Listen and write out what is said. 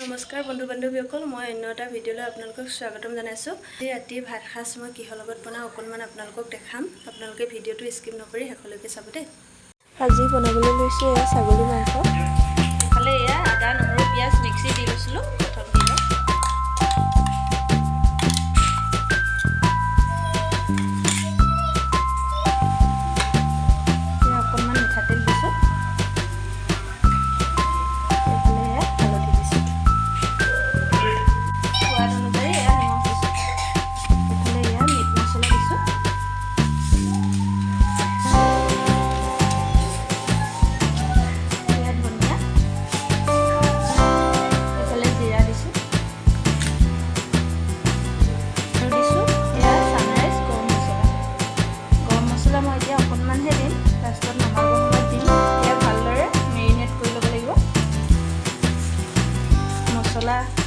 নমস্কাৰ বন্ধু বান্ধৱীসকল, মই অন্য এটা ভিডিঅ'লৈ আপোনালোকক স্বাগতম জনাইছোঁ। আজি ৰাতি ভাত সাজ মই কিহৰ লগত বনাওঁ অকণমান আপোনালোকক দেখাম। আপোনালোকে ভিডিঅ'টো স্কিপ নকৰি শেষলৈকে চাব দেই। আজি বনাবলৈ লৈছোঁ এয়া ছাগলী মাংস। ইফালে এয়া আদা নহৰু পিঁয়াজ মিক্সি দি লৈছিলোঁ। প্ৰথম দি লওঁ। এয়া অকণমান মিঠাতেল দিছোঁ। Hola.